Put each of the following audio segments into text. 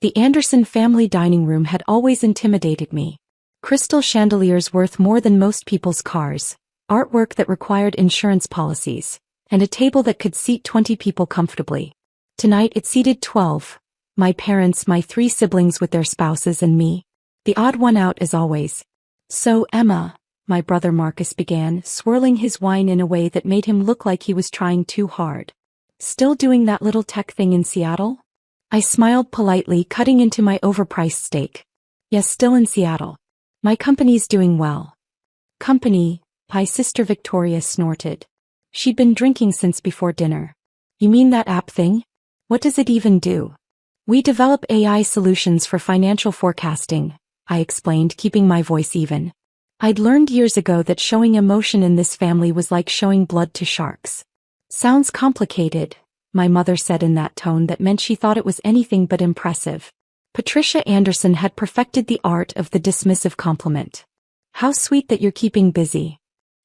The Anderson family dining room had always intimidated me. Crystal chandeliers worth more than most people's cars, artwork that required insurance policies, and a table that could seat 20 people comfortably. Tonight it seated 12. My parents, my 3 siblings with their spouses, and me. The odd one out as always. "So, Emma," my brother Marcus began, swirling his wine in a way that made him look like he was trying too hard. "Still doing that little tech thing in Seattle?" I smiled politely, cutting into my overpriced steak. "Yes, still in Seattle. My company's doing well." "Company?" my sister Victoria snorted. She'd been drinking since before dinner. "You mean that app thing? What does it even do?" "We develop AI solutions for financial forecasting," I explained, keeping my voice even. I'd learned years ago that showing emotion in this family was like showing blood to sharks. "Sounds complicated," my mother said in that tone that meant she thought it was anything but impressive. Patricia Anderson had perfected the art of the dismissive compliment. "How sweet that you're keeping busy."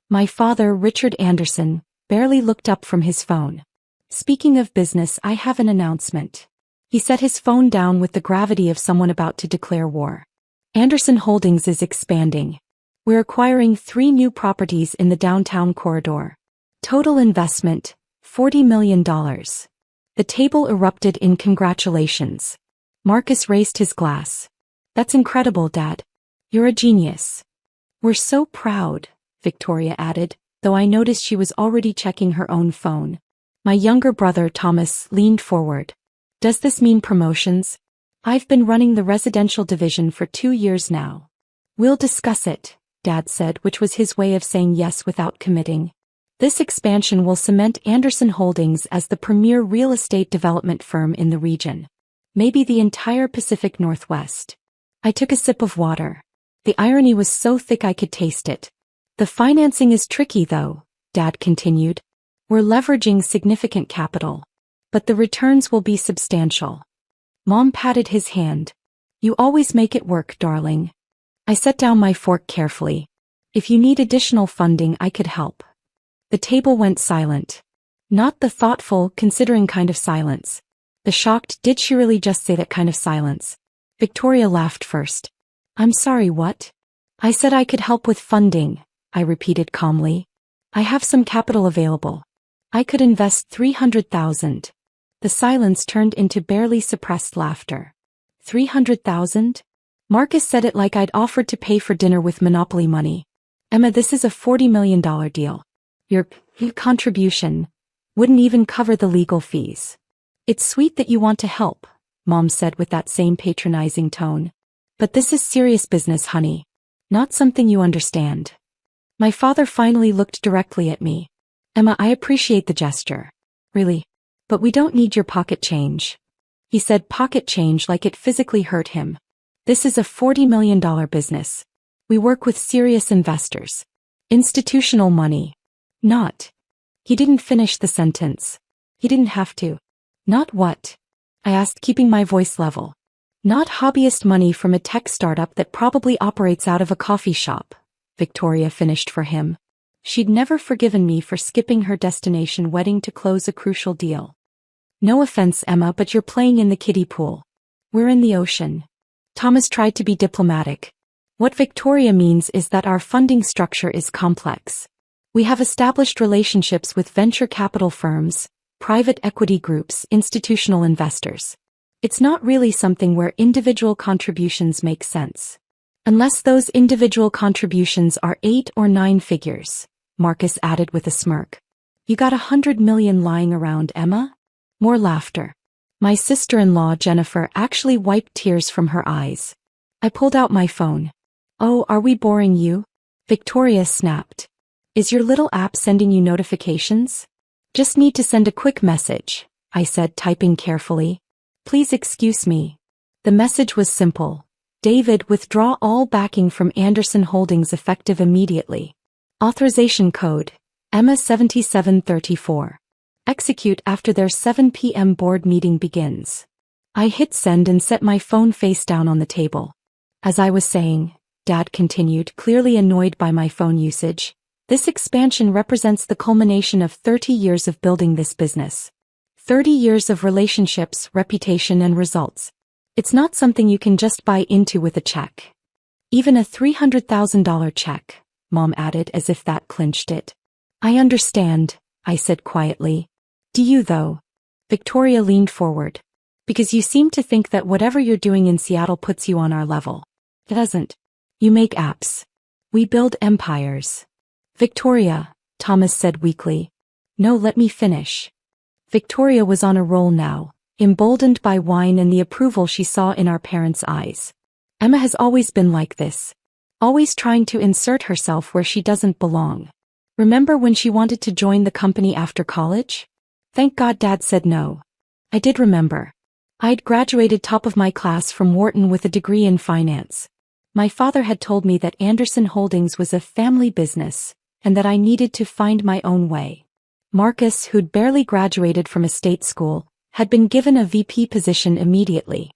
My father, Richard Anderson, barely looked up from his phone. "Speaking of business, I have an announcement." He set his phone down with the gravity of someone about to declare war. "Anderson Holdings is expanding. We're acquiring 3 new properties in the downtown corridor. Total investment, $40 million. The table erupted in congratulations. Marcus raised his glass. "That's incredible, Dad. You're a genius." "We're so proud," Victoria added, though I noticed she was already checking her own phone. My younger brother, Thomas, leaned forward. "Does this mean promotions?" "I've been running the residential division for 2 years now." "We'll discuss it," Dad said, which was his way of saying yes without committing. "This expansion will cement Anderson Holdings as the premier real estate development firm in the region. Maybe the entire Pacific Northwest." I took a sip of water. The irony was so thick I could taste it. "The financing is tricky though," Dad continued. "We're leveraging significant capital. But the returns will be substantial." Mom patted his hand. "You always make it work, darling." I set down my fork carefully. "If you need additional funding, I could help." The table went silent. Not the thoughtful, considering kind of silence. The shocked, "Did she really just say that" kind of silence. Victoria laughed first. "I'm sorry, what?" "I said I could help with funding," I repeated calmly. "I have some capital available. I could invest $300,000. The silence turned into barely suppressed laughter. $300,000? Marcus said it like I'd offered to pay for dinner with Monopoly money. "Emma, this is a $40 million deal. Your contribution wouldn't even cover the legal fees." "It's sweet that you want to help," Mom said with that same patronizing tone. "But this is serious business, honey. Not something you understand." My father finally looked directly at me. "Emma, I appreciate the gesture. Really. But we don't need your pocket change." He said pocket change like it physically hurt him. "This is a $40 million business. We work with serious investors. Institutional money. Not." He didn't finish the sentence. He didn't have to. "Not what?" I asked, keeping my voice level. "Not hobbyist money from a tech startup that probably operates out of a coffee shop," Victoria finished for him. She'd never forgiven me for skipping her destination wedding to close a crucial deal. "No offense, Emma, but you're playing in the kiddie pool. We're in the ocean." Thomas tried to be diplomatic. "What Victoria means is that our funding structure is complex. We have established relationships with venture capital firms, private equity groups, institutional investors. It's not really something where individual contributions make sense. Unless those individual contributions are 8 or 9 figures," Marcus added with a smirk. "You got $100 million lying around, Emma?" More laughter. My sister-in-law, Jennifer, actually wiped tears from her eyes. I pulled out my phone. "Oh, are we boring you?" Victoria snapped. "Is your little app sending you notifications?" "Just need to send a quick message," I said, typing carefully. "Please excuse me." The message was simple. "David, withdraw all backing from Anderson Holdings effective immediately. Authorization code, Emma 7734. Execute after their 7 p.m. board meeting begins." I hit send and set my phone face down on the table. "As I was saying," Dad continued, clearly annoyed by my phone usage, "this expansion represents the culmination of 30 years of building this business. 30 years of relationships, reputation, and results. It's not something you can just buy into with a check. Even a $300,000 check, Mom added as if that clinched it. I understand, I said quietly. Do you though? Victoria leaned forward. Because you seem to think that whatever you're doing in Seattle puts you on our level. It doesn't. You make apps. We build empires. Victoria, Thomas said weakly. No, let me finish. Victoria was on a roll now, emboldened by wine and the approval she saw in our parents' eyes. Emma has always been like this. Always trying to insert herself where she doesn't belong. Remember when she wanted to join the company after college? Thank God Dad said no. I did remember. I'd graduated top of my class from Wharton with a degree in finance. My father had told me that Anderson Holdings was a family business, and that I needed to find my own way. Marcus, who'd barely graduated from a state school, had been given a VP position immediately.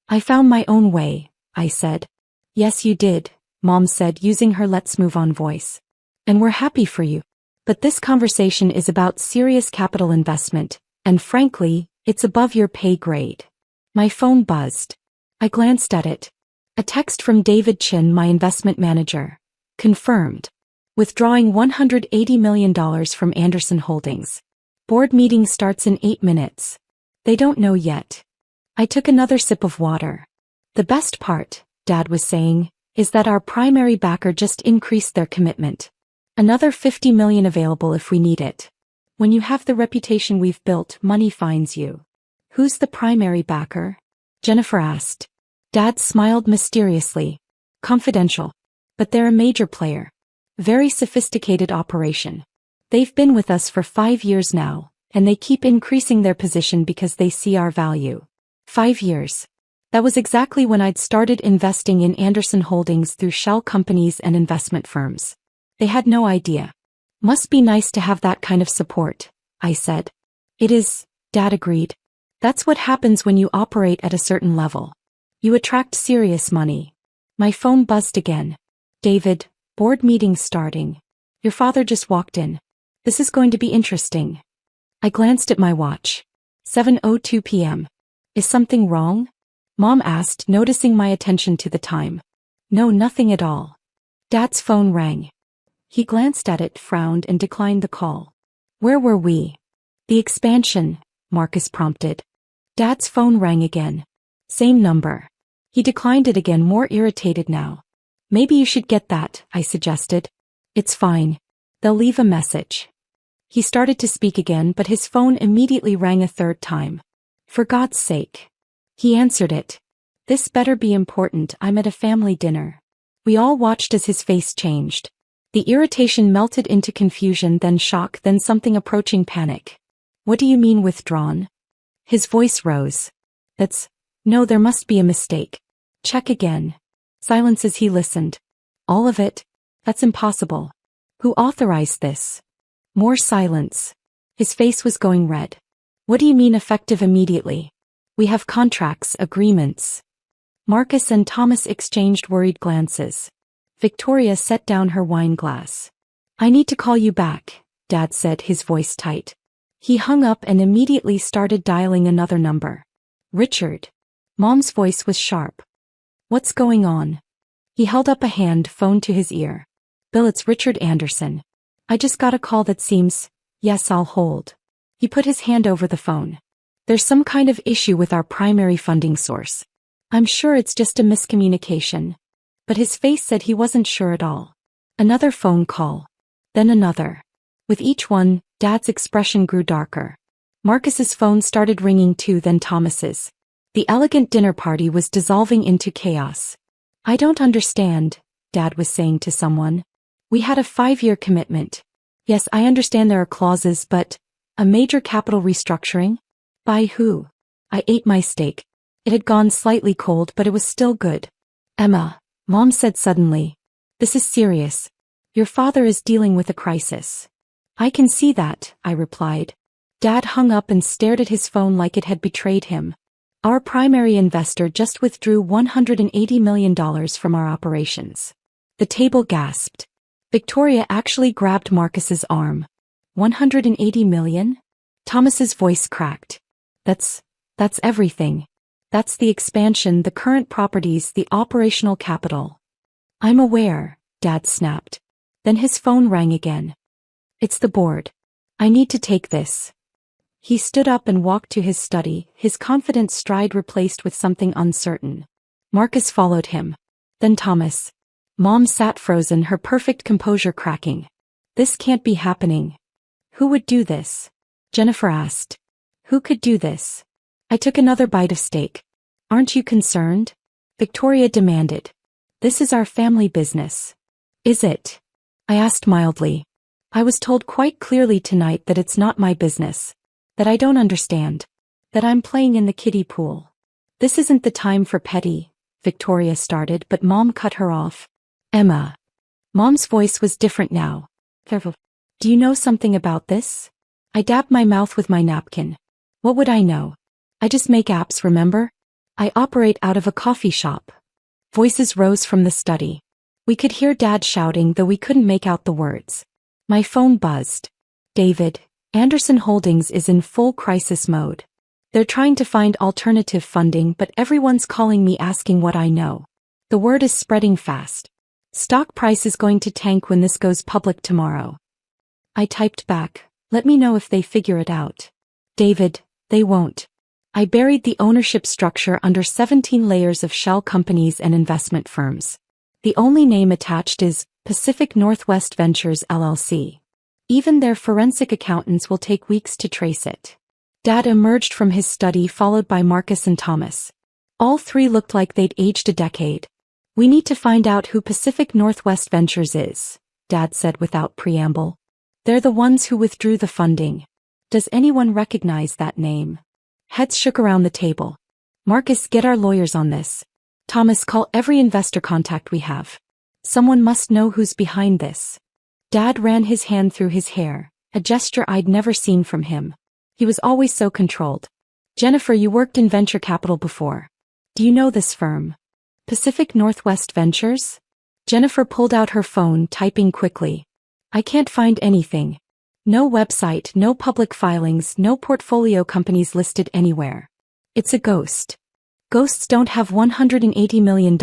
I found my own way, I said. Yes, you did, Mom said using her let's move on voice. And we're happy for you. But this conversation is about serious capital investment, and frankly, it's above your pay grade. My phone buzzed. I glanced at it. A text from David Chin, my investment manager. Confirmed. Withdrawing $180 million from Anderson Holdings. Board meeting starts in 8 minutes. They don't know yet. I took another sip of water. The best part, Dad was saying, is that our primary backer just increased their commitment. Another $50 million available if we need it. When you have the reputation we've built, money finds you. Who's the primary backer? Jennifer asked. Dad smiled mysteriously. Confidential. But they're a major player. Very sophisticated operation. They've been with us for 5 years now, and they keep increasing their position because they see our value. 5 years. That was exactly when I'd started investing in Anderson Holdings through shell companies and investment firms. They had no idea. Must be nice to have that kind of support, I said. It is, Dad agreed. That's what happens when you operate at a certain level. You attract serious money. My phone buzzed again. David, board meeting starting. Your father just walked in. This is going to be interesting. I glanced at my watch. 7:02 p.m. Is something wrong? Mom asked, noticing my attention to the time. No, nothing at all. Dad's phone rang. He glanced at it, frowned, and declined the call. Where were we? The expansion, Marcus prompted. Dad's phone rang again. Same number. He declined it again, more irritated now. Maybe you should get that, I suggested. It's fine. They'll leave a message. He started to speak again, but his phone immediately rang a third time. For God's sake. He answered it. This better be important, I'm at a family dinner. We all watched as his face changed. The irritation melted into confusion, then shock, then something approaching panic. What do you mean withdrawn? His voice rose. No, there must be a mistake. Check again. Silence as he listened. All of it? That's impossible. Who authorized this? More silence. His face was going red. What do you mean effective immediately? We have contracts, agreements. Marcus and Thomas exchanged worried glances. Victoria set down her wine glass. I need to call you back, Dad said, his voice tight. He hung up and immediately started dialing another number. Richard. Mom's voice was sharp. What's going on? He held up a hand, phone to his ear. Bill, it's Richard Anderson. I just got a call that seems, yes, I'll hold. He put his hand over the phone. There's some kind of issue with our primary funding source. I'm sure it's just a miscommunication. But his face said he wasn't sure at all. Another phone call. Then another. With each one, Dad's expression grew darker. Marcus's phone started ringing too, then Thomas's. The elegant dinner party was dissolving into chaos. I don't understand, Dad was saying to someone. We had a 5-year commitment. Yes, I understand there are clauses, but a major capital restructuring? By who? I ate my steak. It had gone slightly cold, but it was still good. Emma, Mom said suddenly. This is serious. Your father is dealing with a crisis. I can see that, I replied. Dad hung up and stared at his phone like it had betrayed him. Our primary investor just withdrew $180 million from our operations. The table gasped. Victoria actually grabbed Marcus's arm. $180 million? Thomas's voice cracked. That's everything. That's the expansion, the current properties, the operational capital. I'm aware, Dad snapped. Then his phone rang again. It's the board. I need to take this. He stood up and walked to his study, his confident stride replaced with something uncertain. Marcus followed him. Then Thomas. Mom sat frozen, her perfect composure cracking. This can't be happening. Who would do this? Jennifer asked. Who could do this? I took another bite of steak. Aren't you concerned? Victoria demanded. This is our family business. Is it? I asked mildly. I was told quite clearly tonight that it's not my business. That I don't understand. That I'm playing in the kiddie pool. This isn't the time for petty, Victoria started, but Mom cut her off. Emma. Mom's voice was different now. Do you know something about this? I dabbed my mouth with my napkin. What would I know? I just make apps, remember? I operate out of a coffee shop. Voices rose from the study. We could hear Dad shouting, though we couldn't make out the words. My phone buzzed. David, Anderson Holdings is in full crisis mode. They're trying to find alternative funding, but everyone's calling me asking what I know. The word is spreading fast. Stock price is going to tank when this goes public tomorrow. I typed back, let me know if they figure it out. David, they won't. I buried the ownership structure under 17 layers of shell companies and investment firms. The only name attached is Pacific Northwest Ventures LLC. Even their forensic accountants will take weeks to trace it. Dad emerged from his study followed by Marcus and Thomas. All three looked like they'd aged a decade. We need to find out who Pacific Northwest Ventures is, Dad said without preamble. They're the ones who withdrew the funding. Does anyone recognize that name? Heads shook around the table. Marcus, get our lawyers on this. Thomas, call every investor contact we have. Someone must know who's behind this. Dad ran his hand through his hair, a gesture I'd never seen from him. He was always so controlled. Jennifer, you worked in venture capital before. Do you know this firm? Pacific Northwest Ventures? Jennifer pulled out her phone, typing quickly. I can't find anything. No website, no public filings, no portfolio companies listed anywhere. It's a ghost. Ghosts don't have $180 million,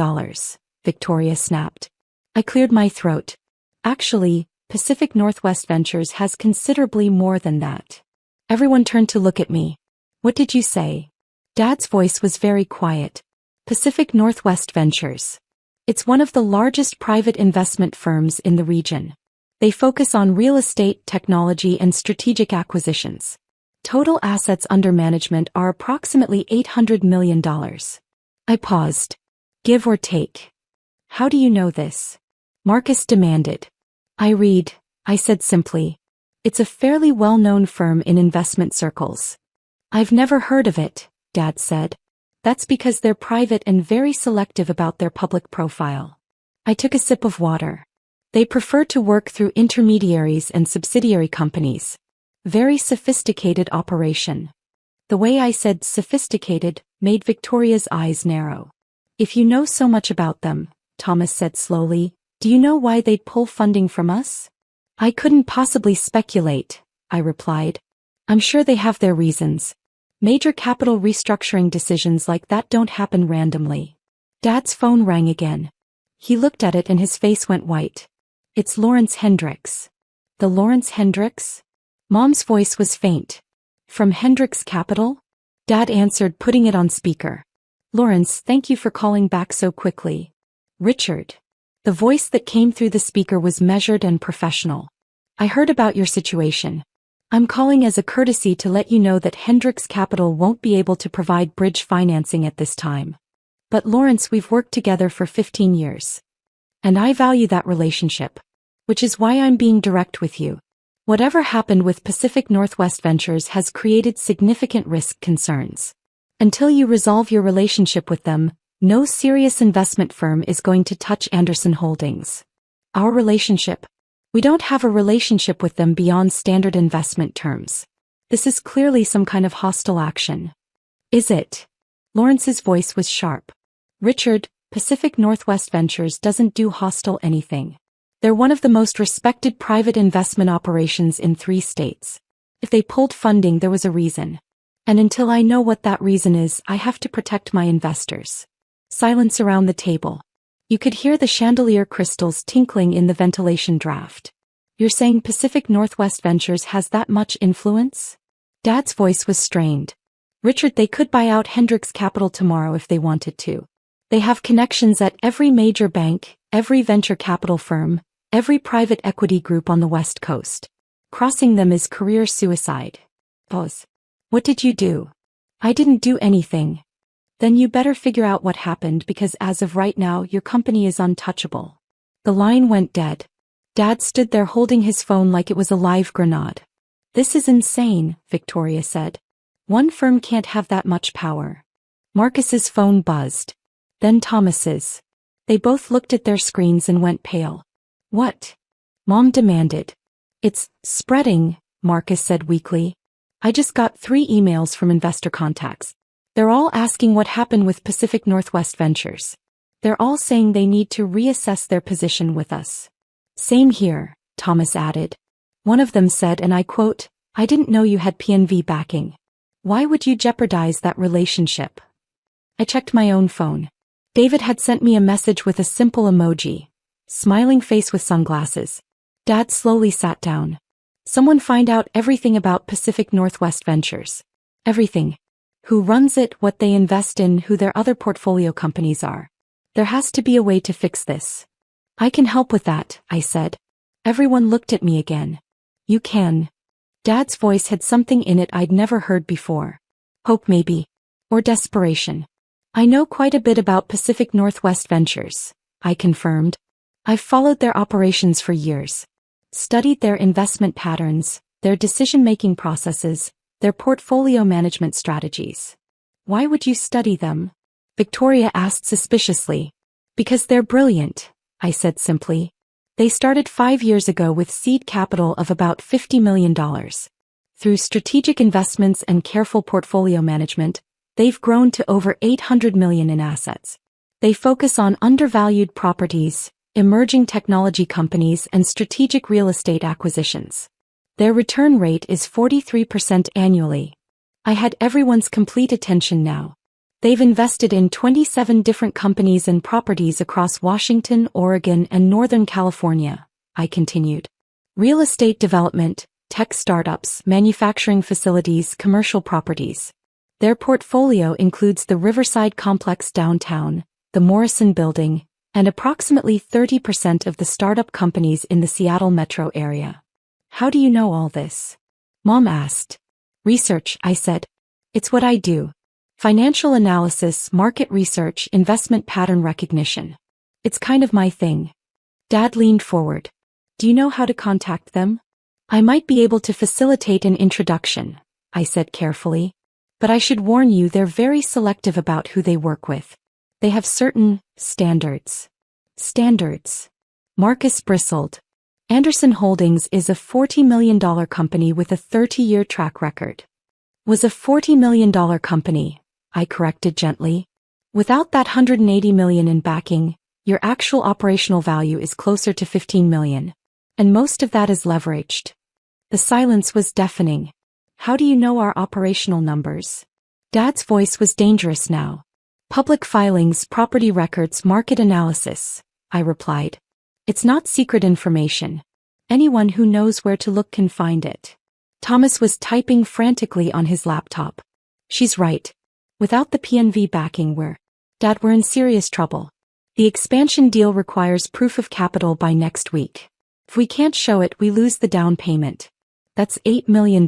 Victoria snapped. I cleared my throat. Actually, Pacific Northwest Ventures has considerably more than that. Everyone turned to look at me. What did you say? Dad's voice was very quiet. Pacific Northwest Ventures. It's one of the largest private investment firms in the region. They focus on real estate, technology, and strategic acquisitions. Total assets under management are approximately $800 million. I paused. Give or take. How do you know this? Marcus demanded. I read, I said simply. It's a fairly well-known firm in investment circles. I've never heard of it, Dad said. That's because they're private and very selective about their public profile. I took a sip of water. They prefer to work through intermediaries and subsidiary companies. Very sophisticated operation. The way I said sophisticated made Victoria's eyes narrow. If you know so much about them, Thomas said slowly, do you know why they'd pull funding from us? I couldn't possibly speculate, I replied. I'm sure they have their reasons. Major capital restructuring decisions like that don't happen randomly. Dad's phone rang again. He looked at it and his face went white. It's Lawrence Hendricks. The Lawrence Hendricks? Mom's voice was faint. From Hendricks Capital? Dad answered, putting it on speaker. Lawrence, thank you for calling back so quickly. Richard. The voice that came through the speaker was measured and professional. I heard about your situation. I'm calling as a courtesy to let you know that Hendricks Capital won't be able to provide bridge financing at this time. But Lawrence, we've worked together for 15 years. And I value that relationship. Which is why I'm being direct with you. Whatever happened with Pacific Northwest Ventures has created significant risk concerns. Until you resolve your relationship with them, no serious investment firm is going to touch Anderson Holdings. Our relationship? We don't have a relationship with them beyond standard investment terms. This is clearly some kind of hostile action. Is it? Lawrence's voice was sharp. Richard, Pacific Northwest Ventures doesn't do hostile anything. They're one of the most respected private investment operations in 3 states. If they pulled funding, there was a reason. And until I know what that reason is, I have to protect my investors. Silence around the table. You could hear the chandelier crystals tinkling in the ventilation draft. You're saying Pacific Northwest Ventures has that much influence? Dad's voice was strained. Richard, they could buy out Hendricks Capital tomorrow if they wanted to. They have connections at every major bank, every venture capital firm, every private equity group on the West Coast. Crossing them is career suicide. Pause. What did you do? I didn't do anything. Then you better figure out what happened, because as of right now your company is untouchable. The line went dead. Dad stood there holding his phone like it was a live grenade. This is insane, Victoria said. One firm can't have that much power. Marcus's phone buzzed. Then Thomas's. They both looked at their screens and went pale. What? Mom demanded. It's spreading, Marcus said weakly. I just got 3 emails from investor contacts. They're all asking what happened with Pacific Northwest Ventures. They're all saying they need to reassess their position with us. Same here, Thomas added. One of them said, and I quote, I didn't know you had PNV backing. Why would you jeopardize that relationship? I checked my own phone. David had sent me a message with a simple emoji. Smiling face with sunglasses. Dad slowly sat down. Someone find out everything about Pacific Northwest Ventures. Everything. Who runs it, what they invest in, who their other portfolio companies are. There has to be a way to fix this. I can help with that, I said. Everyone looked at me again. You can. Dad's voice had something in it I'd never heard before. Hope maybe. Or desperation. I know quite a bit about Pacific Northwest Ventures, I confirmed. I've followed their operations for years. Studied their investment patterns, their decision-making processes, their portfolio management strategies. Why would you study them? Victoria asked suspiciously. Because they're brilliant, I said simply. They started 5 years ago with seed capital of about $50 million. Through strategic investments and careful portfolio management, they've grown to over $800 million in assets. They focus on undervalued properties, emerging technology companies, and strategic real estate acquisitions. Their return rate is 43% annually. I had everyone's complete attention now. They've invested in 27 different companies and properties across Washington, Oregon, and Northern California, I continued. Real estate development, tech startups, manufacturing facilities, commercial properties. Their portfolio includes the Riverside Complex downtown, the Morrison Building, and approximately 30% of the startup companies in the Seattle metro area. How do you know all this? Mom asked. Research, I said. It's what I do. Financial analysis, market research, investment pattern recognition. It's kind of my thing. Dad leaned forward. Do you know how to contact them? I might be able to facilitate an introduction, I said carefully. But I should warn you, they're very selective about who they work with. They have certain standards. Standards. Marcus bristled. Anderson Holdings is a $40 million company with a 30-year track record. Was a $40 million company, I corrected gently. Without that $180 million in backing, your actual operational value is closer to $15 million. And most of that is leveraged. The silence was deafening. How do you know our operational numbers? Dad's voice was dangerous now. Public filings, property records, market analysis, I replied. It's not secret information. Anyone who knows where to look can find it. Thomas was typing frantically on his laptop. She's right. Without the PNV backing, we're in serious trouble. The expansion deal requires proof of capital by next week. If we can't show it, we lose the down payment. That's $8 million.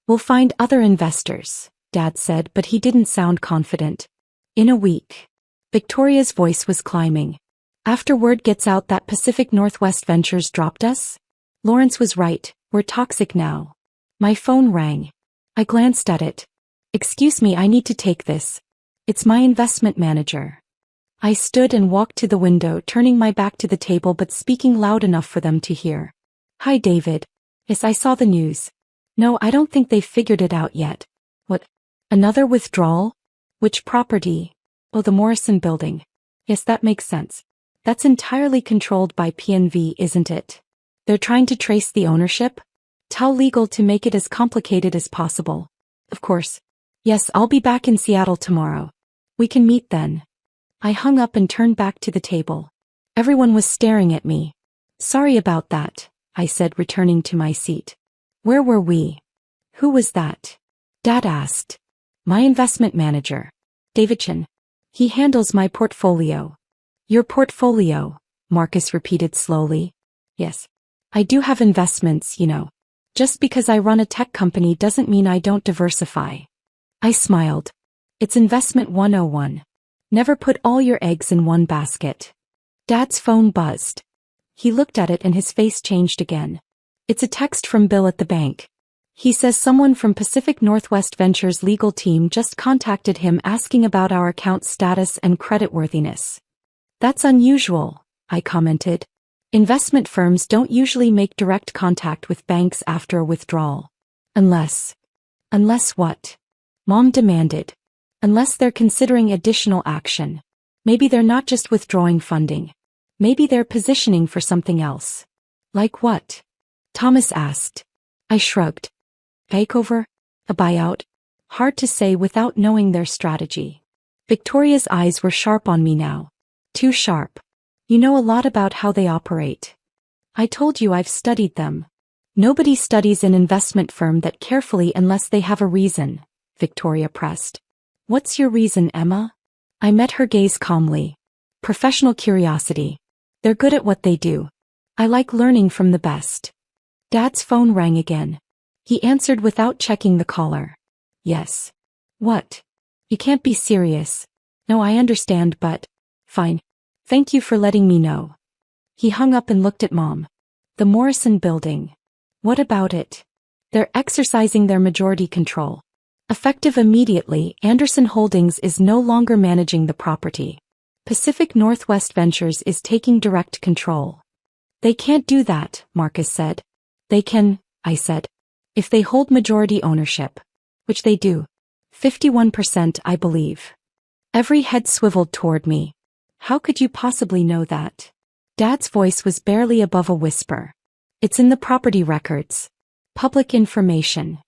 We'll find other investors, Dad said, but he didn't sound confident. In a week. Victoria's voice was climbing. After word gets out that Pacific Northwest Ventures dropped us? Lawrence was right, we're toxic now. My phone rang. I glanced at it. Excuse me, I need to take this. It's my investment manager. I stood and walked to the window, turning my back to the table but speaking loud enough for them to hear. Hi, David. Yes, I saw the news. No, I don't think they've figured it out yet. What? Another withdrawal? Which property? Oh, the Morrison Building. Yes, that makes sense. That's entirely controlled by PNV, isn't it? They're trying to trace the ownership? Tell legal to make it as complicated as possible. Of course. Yes, I'll be back in Seattle tomorrow. We can meet then. I hung up and turned back to the table. Everyone was staring at me. Sorry about that, I said, returning to my seat. Where were we? Who was that? Dad asked. My investment manager. David Chen. He handles my portfolio. Your portfolio, Marcus repeated slowly. Yes. I do have investments, you know. Just because I run a tech company doesn't mean I don't diversify. I smiled. It's investment 101. Never put all your eggs in one basket. Dad's phone buzzed. He looked at it and his face changed again. It's a text from Bill at the bank. He says someone from Pacific Northwest Ventures' legal team just contacted him asking about our account status and creditworthiness. That's unusual, I commented. Investment firms don't usually make direct contact with banks after a withdrawal. Unless what? Mom demanded. Unless they're considering additional action. Maybe they're not just withdrawing funding. Maybe they're positioning for something else. Like what? Thomas asked. I shrugged. Takeover? A buyout? Hard to say without knowing their strategy. Victoria's eyes were sharp on me now. Too sharp. You know a lot about how they operate. I told you I've studied them. Nobody studies an investment firm that carefully unless they have a reason, Victoria pressed. What's your reason, Emma? I met her gaze calmly. Professional curiosity. They're good at what they do. I like learning from the best. Dad's phone rang again. He answered without checking the caller. Yes. What? You can't be serious. No, I understand, but... Fine. Thank you for letting me know. He hung up and looked at Mom. The Morrison Building. What about it? They're exercising their majority control. Effective immediately, Anderson Holdings is no longer managing the property. Pacific Northwest Ventures is taking direct control. They can't do that, Marcus said. They can, I said. If they hold majority ownership. Which they do. 51%, I believe. Every head swiveled toward me. How could you possibly know that? Dad's voice was barely above a whisper. It's in the property records. Public information.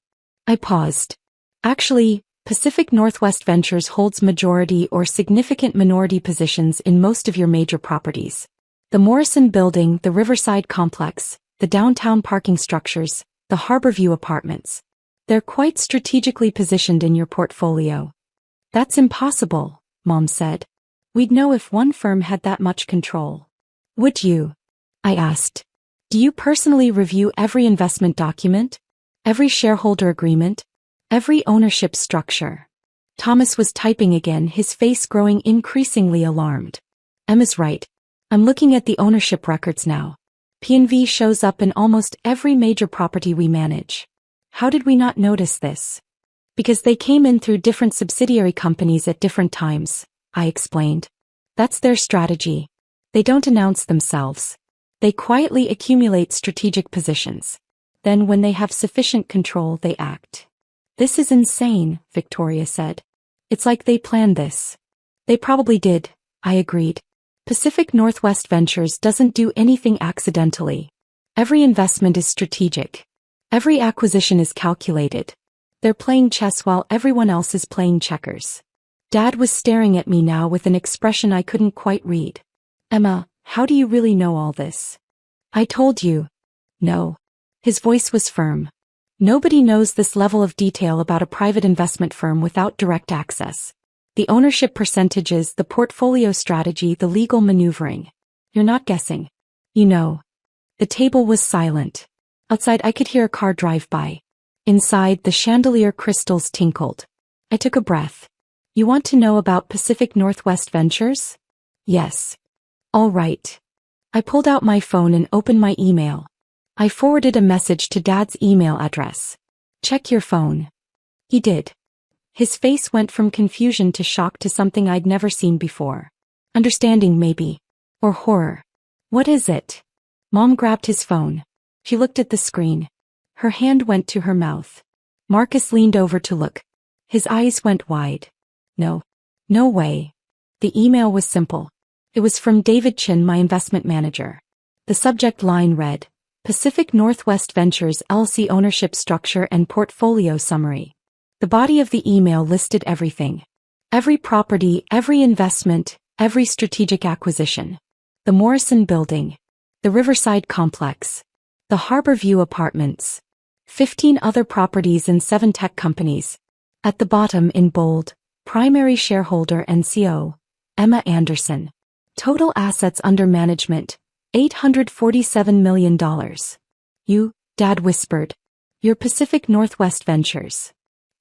I paused. Actually, Pacific Northwest Ventures holds majority or significant minority positions in most of your major properties. The Morrison Building, the Riverside Complex, the downtown parking structures, the Harborview Apartments. They're quite strategically positioned in your portfolio. That's impossible, Mom said. We'd know if one firm had that much control. Would you? I asked. Do you personally review every investment document? Every shareholder agreement? Every ownership structure? Thomas was typing again, his face growing increasingly alarmed. Emma's right. I'm looking at the ownership records now. P&V shows up in almost every major property we manage. How did we not notice this? Because they came in through different subsidiary companies at different times, I explained. That's their strategy. They don't announce themselves. They quietly accumulate strategic positions. Then when they have sufficient control, they act. This is insane, Victoria said. It's like they planned this. They probably did, I agreed. Pacific Northwest Ventures doesn't do anything accidentally. Every investment is strategic. Every acquisition is calculated. They're playing chess while everyone else is playing checkers. Dad was staring at me now with an expression I couldn't quite read. Emma, how do you really know all this? I told you. No. His voice was firm. Nobody knows this level of detail about a private investment firm without direct access. The ownership percentages, the portfolio strategy, the legal maneuvering. You're not guessing. You know. The table was silent. Outside I could hear a car drive by. Inside, the chandelier crystals tinkled. I took a breath. You want to know about Pacific Northwest Ventures? Yes. All right. I pulled out my phone and opened my email. I forwarded a message to Dad's email address. Check your phone. He did. His face went from confusion to shock to something I'd never seen before. Understanding maybe. Or horror. What is it? Mom grabbed his phone. She looked at the screen. Her hand went to her mouth. Marcus leaned over to look. His eyes went wide. No. No way. The email was simple. It was from David Chen, my investment manager. The subject line read, Pacific Northwest Ventures LLC Ownership Structure and Portfolio Summary. The body of the email listed everything. Every property, every investment, every strategic acquisition. The Morrison Building. The Riverside Complex. The Harbor View Apartments. 15 other properties and 7 tech companies. At the bottom in bold, primary shareholder and CO, Emma Anderson. Total assets under management, $847 million. You, Dad whispered. You're Pacific Northwest Ventures.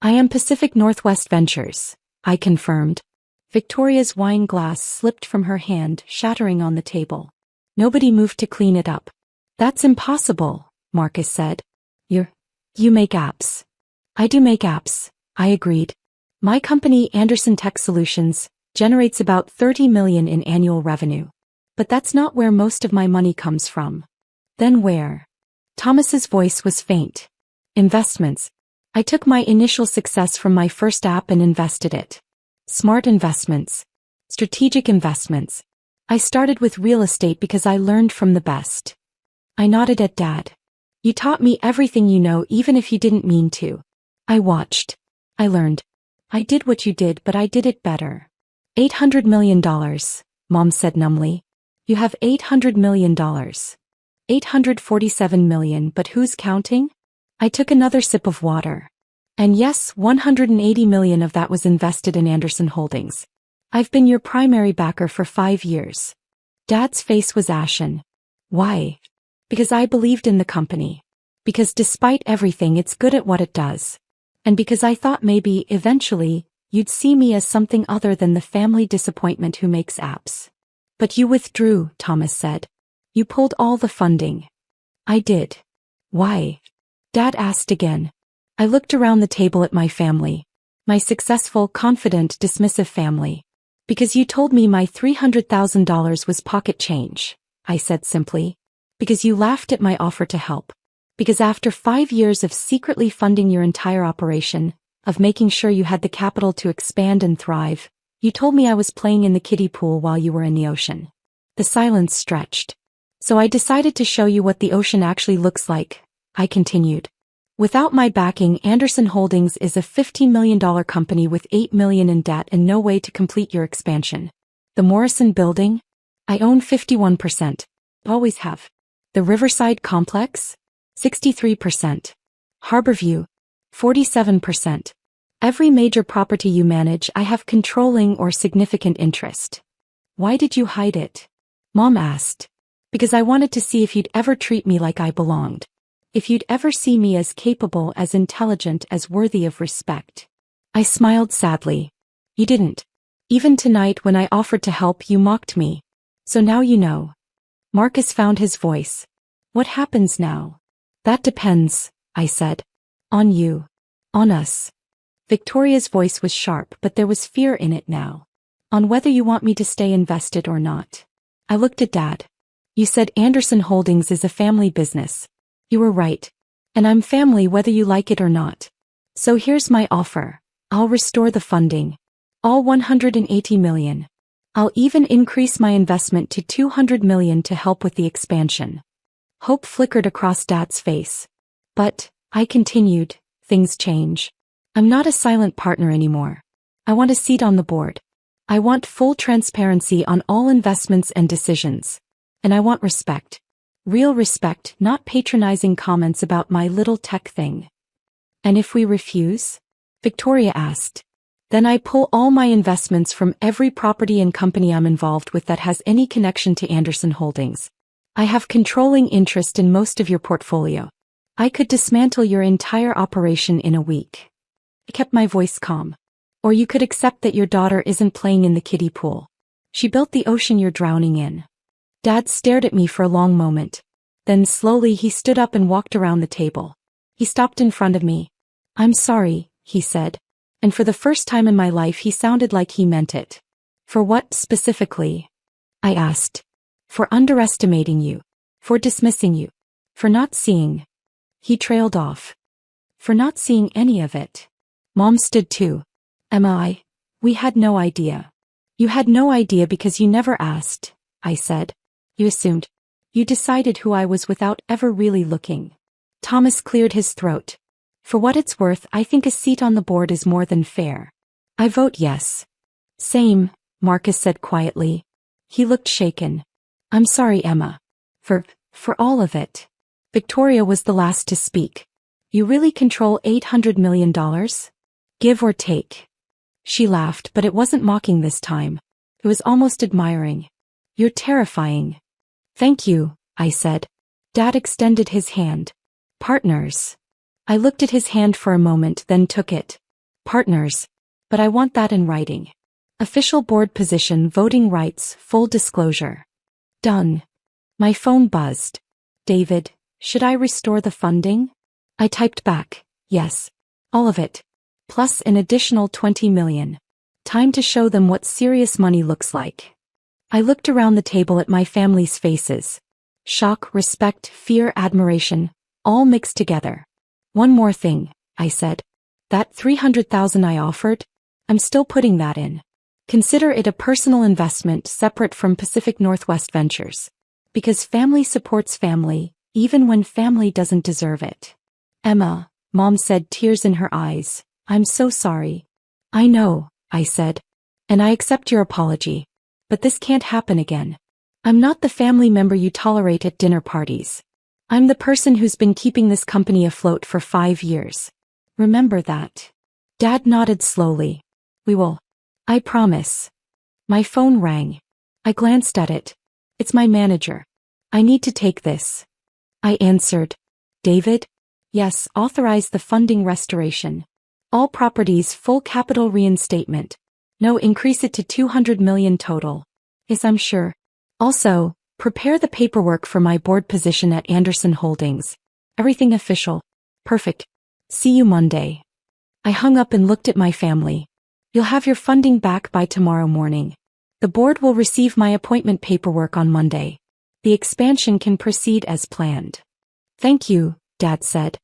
I am Pacific Northwest Ventures, I confirmed. Victoria's wine glass slipped from her hand, shattering on the table. Nobody moved to clean it up. That's impossible, Marcus said. You make apps. I do make apps, I agreed. My company, Anderson Tech Solutions, generates about $30 million in annual revenue. But that's not where most of my money comes from. Then where? Thomas's voice was faint. Investments. I took my initial success from my first app and invested it. Smart investments. Strategic investments. I started with real estate because I learned from the best. I nodded at Dad. You taught me everything you know even if you didn't mean to. I watched. I learned. I did what you did, but I did it better. $800 million, Mom said numbly. You have $800 million. $847 million, but who's counting? I took another sip of water. And yes, $180 million of that was invested in Anderson Holdings. I've been your primary backer for 5 years. Dad's face was ashen. Why? Because I believed in the company. Because despite everything it's good at what it does. And because I thought maybe, eventually, you'd see me as something other than the family disappointment who makes apps. But you withdrew, Thomas said. You pulled all the funding. I did. Why? Dad asked again. I looked around the table at my family. My successful, confident, dismissive family. Because you told me my $300,000 was pocket change, I said simply. Because you laughed at my offer to help. Because after 5 years of secretly funding your entire operation, of making sure you had the capital to expand and thrive, you told me I was playing in the kiddie pool while you were in the ocean. The silence stretched. So I decided to show you what the ocean actually looks like, I continued. Without my backing, Anderson Holdings is a $15 million company with $8 million in debt and no way to complete your expansion. The Morrison Building? I own 51%. Always have. The Riverside Complex? 63%. Harborview? 47%. Every major property you manage I have controlling or significant interest. Why did you hide it? Mom asked. Because I wanted to see if you'd ever treat me like I belonged. If you'd ever see me as capable, as intelligent, as worthy of respect. I smiled sadly. You didn't. Even tonight when I offered to help you mocked me. So now you know. Marcus found his voice. What happens now? That depends, I said. On you. On us. Victoria's voice was sharp, but there was fear in it now. On whether you want me to stay invested or not. I looked at Dad. You said Anderson Holdings is a family business. You were right. And I'm family whether you like it or not. So here's my offer. I'll restore the funding. All $180 million. I'll even increase my investment to $200 million to help with the expansion. Hope flickered across Dad's face. But, I continued, things change. I'm not a silent partner anymore. I want a seat on the board. I want full transparency on all investments and decisions. And I want respect. Real respect, not patronizing comments about my little tech thing. And if we refuse? Victoria asked. Then I pull all my investments from every property and company I'm involved with that has any connection to Anderson Holdings. I have controlling interest in most of your portfolio. I could dismantle your entire operation in a week. I kept my voice calm. Or you could accept that your daughter isn't playing in the kiddie pool. She built the ocean you're drowning in. Dad stared at me for a long moment. Then slowly he stood up and walked around the table. He stopped in front of me. I'm sorry, he said. And for the first time in my life he sounded like he meant it. For what specifically? I asked. For underestimating you. For dismissing you. For not seeing. He trailed off. For not seeing any of it. Mom stood too. Emma, we had no idea. You had no idea because you never asked, I said. You assumed. You decided who I was without ever really looking. Thomas cleared his throat. For what it's worth, I think a seat on the board is more than fair. I vote yes. Same, Marcus said quietly. He looked shaken. I'm sorry, Emma. For all of it. Victoria was the last to speak. You really control $800 million? Give or take. She laughed, but it wasn't mocking this time. It was almost admiring. You're terrifying. Thank you, I said. Dad extended his hand. Partners. I looked at his hand for a moment, then took it. Partners. But I want that in writing. Official board position, voting rights, full disclosure. Done. My phone buzzed. David, should I restore the funding? I typed back, yes. All of it. Plus an additional $20 million. Time to show them what serious money looks like. I looked around the table at my family's faces. Shock, respect, fear, admiration, all mixed together. One more thing, I said. That $300,000 I offered? I'm still putting that in. Consider it a personal investment separate from Pacific Northwest Ventures. Because family supports family, even when family doesn't deserve it. Emma, Mom said, tears in her eyes. I'm so sorry. I know, I said. And I accept your apology. But this can't happen again. I'm not the family member you tolerate at dinner parties. I'm the person who's been keeping this company afloat for 5 years. Remember that. Dad nodded slowly. We will. I promise. My phone rang. I glanced at it. It's my manager. I need to take this. I answered. David? Yes, authorize the funding restoration. All properties full capital reinstatement. No, increase it to $200 million total. Yes, I'm sure. Also, prepare the paperwork for my board position at Anderson Holdings. Everything official. Perfect. See you Monday. I hung up and looked at my family. You'll have your funding back by tomorrow morning. The board will receive my appointment paperwork on Monday. The expansion can proceed as planned. Thank you, Dad said.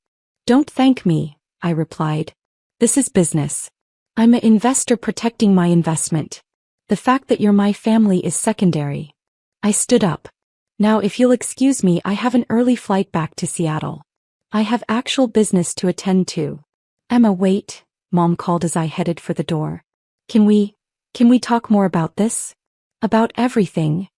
Don't thank me, I replied. This is business. I'm an investor protecting my investment. The fact that you're my family is secondary. I stood up. Now if you'll excuse me, I have an early flight back to Seattle. I have actual business to attend to. Emma, wait, Mom called as I headed for the door. Can we talk more about this? About everything?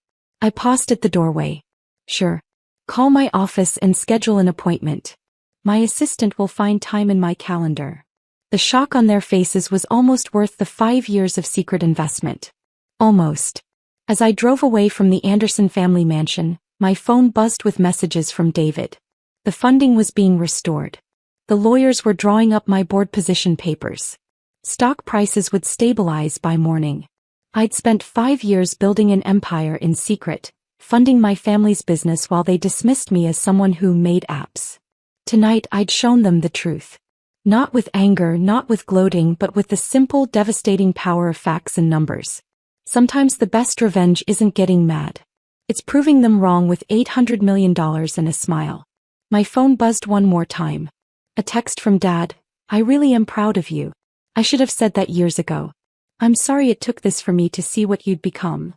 I paused at the doorway. Sure. Call my office and schedule an appointment. My assistant will find time in my calendar. The shock on their faces was almost worth the 5 years of secret investment. Almost. As I drove away from the Anderson family mansion, my phone buzzed with messages from David. The funding was being restored. The lawyers were drawing up my board position papers. Stock prices would stabilize by morning. I'd spent 5 years building an empire in secret, funding my family's business while they dismissed me as someone who made apps. Tonight I'd shown them the truth. Not with anger, not with gloating, but with the simple, devastating power of facts and numbers. Sometimes the best revenge isn't getting mad. It's proving them wrong with $800 million and a smile. My phone buzzed one more time. A text from Dad. I really am proud of you. I should have said that years ago. I'm sorry it took this for me to see what you'd become.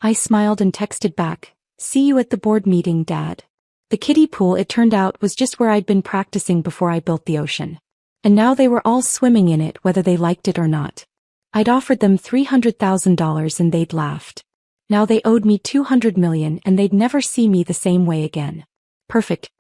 I smiled and texted back. See you at the board meeting, Dad. The kiddie pool, it turned out, was just where I'd been practicing before I built the ocean. And now they were all swimming in it whether they liked it or not. I'd offered them $300,000 and they'd laughed. Now they owed me $200 million and they'd never see me the same way again. Perfect.